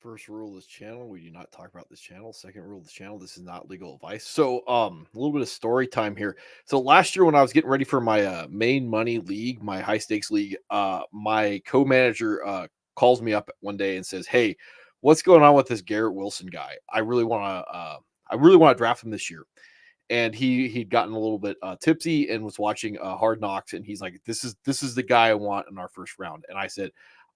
First rule of this channel, we do not talk about this channel. Second rule of the channel, this is not legal advice. So, a little bit of story time here. So last year when I was getting ready for my main money league, my high stakes league, my co-manager calls me up one day and says, "Hey, what's going on with this Garrett Wilson guy? I really want to draft him this year." And he'd gotten a little bit tipsy and was watching Hard Knocks, and he's like, "This is the guy I want in our first round." And I said,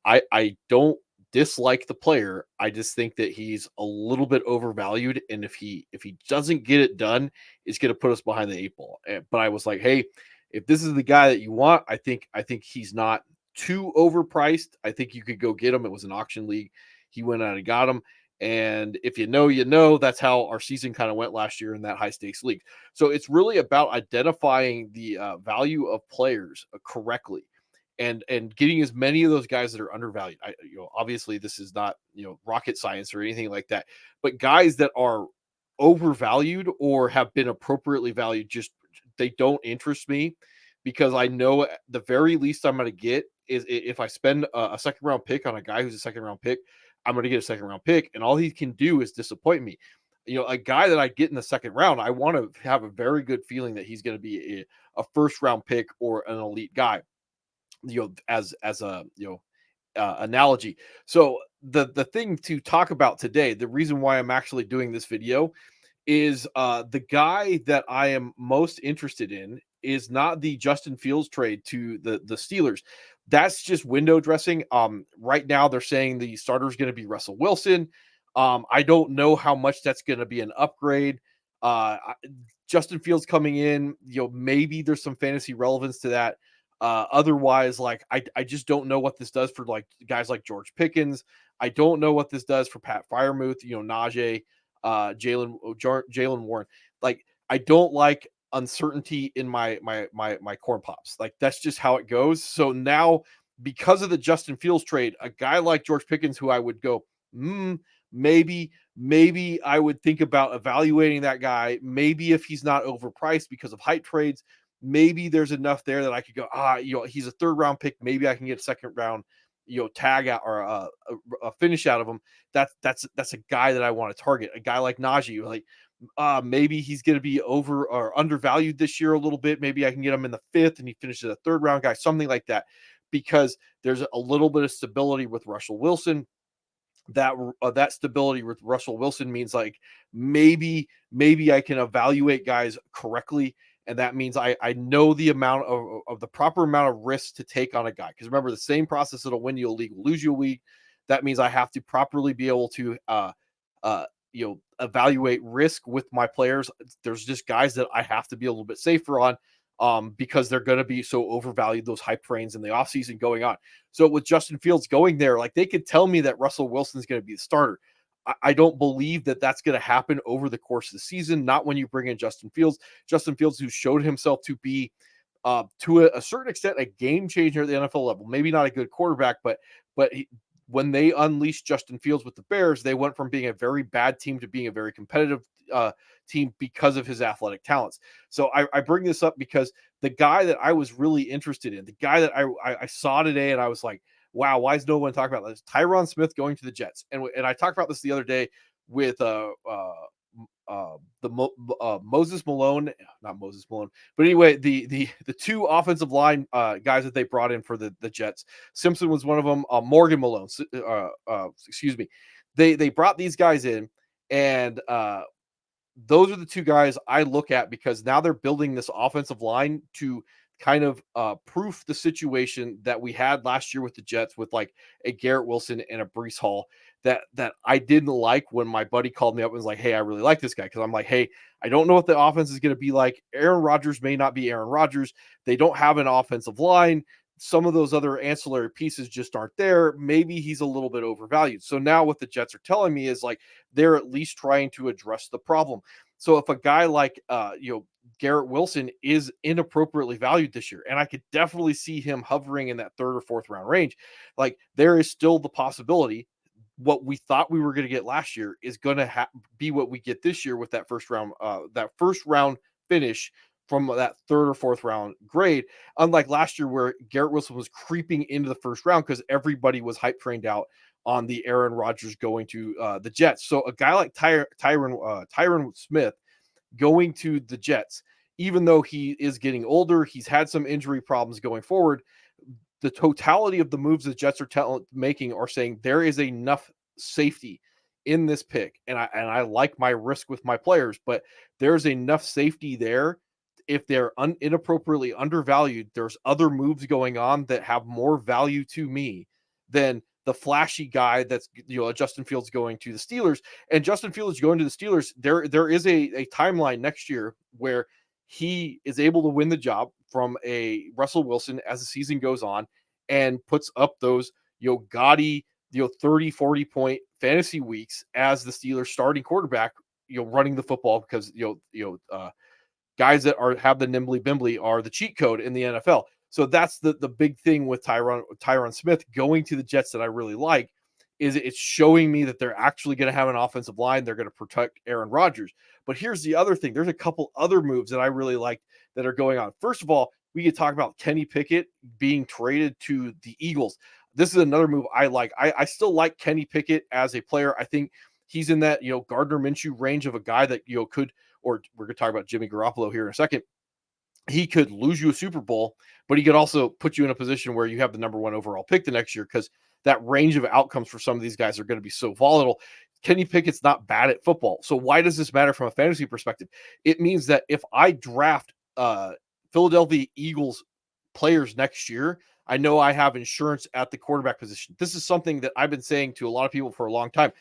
"I don't dislike the player. I just think that he's a little bit overvalued, and if he doesn't get it done, it's going to put us behind the eight ball." But I was like, "Hey, if this is the guy that you want, I think he's not too overpriced. I think you could go get him." It was an auction league. He went out and got him. And if you know, you know, that's how our season kind of went last year in that high stakes league. So it's really about identifying the value of players correctly, and getting as many of those guys that are undervalued. Obviously this is not rocket science or anything like that, but guys that are overvalued or have been appropriately valued, just they don't interest me, because I know the very least I'm going to get is if I spend a second round pick on a guy who's a second round pick, I'm going to get a second round pick, and all he can do is disappoint me. A guy that I get in the second round, I want to have a very good feeling that he's going to be a first round pick or an elite guy. As a analogy. So the thing to talk about today, the reason why I'm actually doing this video, is the guy that I am most interested in is not the Justin Fields trade to the Steelers. That's just window dressing. Right now they're saying the starter is going to be Russell Wilson. I don't know how much that's going to be an upgrade. Justin Fields coming in, maybe there's some fantasy relevance to that. Otherwise, like I just don't know what this does for like guys like George Pickens. I don't know what this does for Pat Fryermuth, Najee, Jalen Warren. Like, I don't like uncertainty in my corn pops. Like, that's just how it goes. So now, because of the Justin Fields trade, a guy like George Pickens, who I would go, maybe I would think about evaluating that guy. Maybe if he's not overpriced because of hype trades, maybe there's enough there that I could go, he's a third round pick. Maybe I can get a second round, tag out or a finish out of him. That's a guy that I want to target. A guy like Najee, like maybe he's going to be over or undervalued this year a little bit. Maybe I can get him in the fifth and he finishes a third round guy, something like that, because there's a little bit of stability with Russell Wilson. That stability with Russell Wilson means like maybe I can evaluate guys correctly, and that means I know the amount of the proper amount of risk to take on a guy. Because remember, the same process that'll win you a league will lose you a week. That means I have to properly be able to evaluate risk with my players. There's just guys that I have to be a little bit safer on, because they're going to be so overvalued, those hype trains in the offseason going on. So with Justin Fields going there, like, they could tell me that Russell Wilson's going to be the starter. I don't believe that that's going to happen over the course of the season. Not when you bring in Justin Fields. Justin Fields, who showed himself to be, to a certain extent, a game changer at the NFL level. Maybe not a good quarterback, but when they unleashed Justin Fields with the Bears, they went from being a very bad team to being a very competitive team because of his athletic talents. So I bring this up because the guy that I was really interested in, the guy that I saw today, and I was like, wow, why is no one talking about this? Tyron Smith going to the Jets, and I talked about this the other day with Moses Malone, not Moses Malone, but anyway, the two offensive line guys that they brought in for the Jets. Simpson was one of them. Morgan Malone, excuse me. They brought these guys in, and those are the two guys I look at, because now they're building this offensive line to kind of proof the situation that we had last year with the Jets, with like a Garrett Wilson and a Brees Hall, that I didn't like when my buddy called me up and was like, "Hey, I really like this guy." Because I'm like, "Hey, I don't know what the offense is going to be like. Aaron Rodgers may not be Aaron Rodgers. They don't have an offensive line. Some of those other ancillary pieces just aren't there. Maybe he's a little bit overvalued." So now what the Jets are telling me is like they're at least trying to address the problem. So if a guy like Garrett Wilson is inappropriately valued this year, and I could definitely see him hovering in that third or fourth round range, like, there is still the possibility what we thought we were going to get last year is going to be what we get this year with that first round finish from that third or fourth round grade. Unlike last year where Garrett Wilson was creeping into the first round because everybody was hype trained out on the Aaron Rodgers going to the Jets. So a guy like Tyron Smith going to the Jets, even though he is getting older, he's had some injury problems going forward. The totality of the moves the Jets are making are saying there is enough safety in this pick, and I like my risk with my players, but there's enough safety there. If they're inappropriately undervalued, there's other moves going on that have more value to me than the flashy guy that's Justin Fields going to the Steelers. And Justin Fields going to the Steelers, there is a timeline next year where he is able to win the job from a Russell Wilson as the season goes on and puts up those gaudy 30 40 point fantasy weeks as the Steelers starting quarterback, running the football, because guys that have the nimbly bimbly are the cheat code in the NFL. So that's the big thing with Tyron Smith going to the Jets that I really like, is it's showing me that they're actually going to have an offensive line. They're going to protect Aaron Rodgers. But here's the other thing. There's a couple other moves that I really like that are going on. First of all, we could talk about Kenny Pickett being traded to the Eagles. This is another move I like. I still like Kenny Pickett as a player. I think he's in that, Gardner Minshew range of a guy that, could, or we're going to talk about Jimmy Garoppolo here in a second. He could lose you a Super Bowl, but he could also put you in a position where you have the number 1 overall pick the next year, because that range of outcomes for some of these guys are going to be so volatile. Kenny Pickett's not bad at football. So why does this matter from a fantasy perspective? It means that if I draft Philadelphia Eagles players next year, I know I have insurance at the quarterback position. This is something that I've been saying to a lot of people for a long time.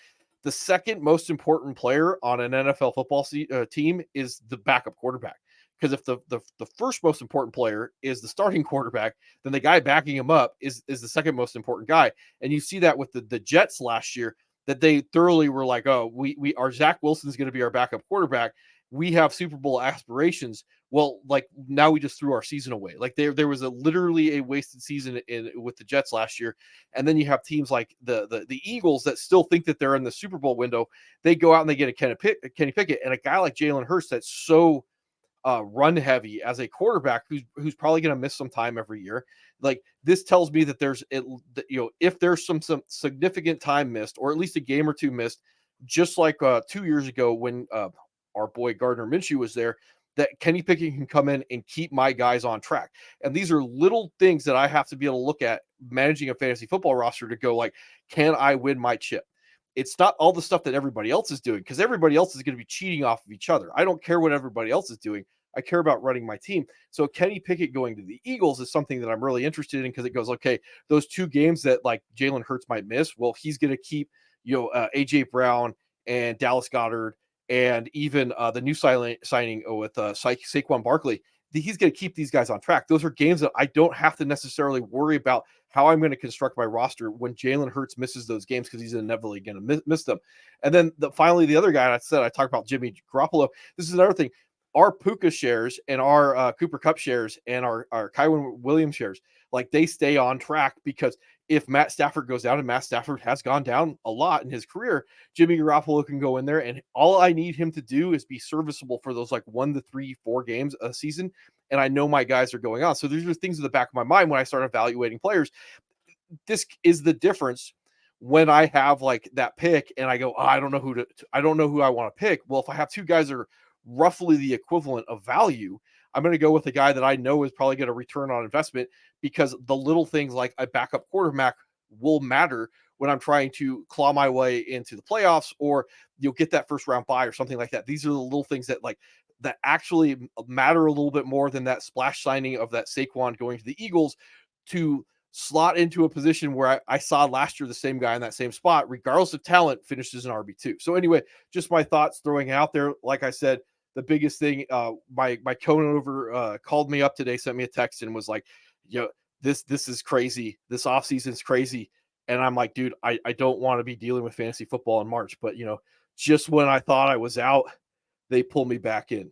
The second most important player on an NFL football team is the backup quarterback. Because if the first most important player is the starting quarterback, then the guy backing him up is the second most important guy. And you see that with the Jets last year, that they thoroughly were like, oh, our Zach Wilson is going to be our backup quarterback. We have Super Bowl aspirations. Well, like, now we just threw our season away. Like, there was literally a wasted season with the Jets last year. And then you have teams like the Eagles that still think that they're in the Super Bowl window. They go out and they get a Kenny Pickett, and a guy like Jalen Hurts that's so run heavy as a quarterback who's probably going to miss some time every year. Like, this tells me that if there's some significant time missed, or at least a game or two missed, just like 2 years ago when our boy Gardner Minshew was there, that Kenny Pickett can come in and keep my guys on track. And these are little things that I have to be able to look at managing a fantasy football roster to go, like, can I win my chip? It's not all the stuff that everybody else is doing, because everybody else is going to be cheating off of each other. I don't care what everybody else is doing. I care about running my team. So Kenny Pickett going to the Eagles is something that I'm really interested in, because it goes, okay, those 2 games that like Jalen Hurts might miss, well, he's going to keep, AJ Brown and Dallas Goedert, and even the new signing with Saquon Barkley. He's going to keep these guys on track. Those are games that I don't have to necessarily worry about how I'm going to construct my roster when Jalen Hurts misses those games, because he's inevitably going to miss them. And then finally, the other guy I talked about, Jimmy Garoppolo. This is another thing. Our Puka shares and our Cooper Kupp shares and our Kyron Williams shares, like, they stay on track, because if Matt Stafford goes down, and Matt Stafford has gone down a lot in his career, Jimmy Garoppolo can go in there, and all I need him to do is be serviceable for those like 1 to 3, 4 games a season. And I know my guys are going on. So these are things in the back of my mind when I start evaluating players. This is the difference when I have like that pick and I go, oh, I don't know who I want to pick. Well, if I have 2 guys that are roughly the equivalent of value, I'm going to go with a guy that I know is probably going to return on investment, because the little things like a backup quarterback will matter when I'm trying to claw my way into the playoffs, or you'll get that first round bye or something like that. These are the little things that actually matter a little bit more than that splash signing of that Saquon going to the Eagles, to slot into a position where I saw last year the same guy in that same spot, regardless of talent, finishes an RB2. So anyway, just my thoughts throwing out there. Like I said, the biggest thing, my Conan over called me up today, sent me a text and was like, this is crazy. This offseason is crazy. And I'm like, dude, I don't want to be dealing with fantasy football in March. But, just when I thought I was out, they pull me back in.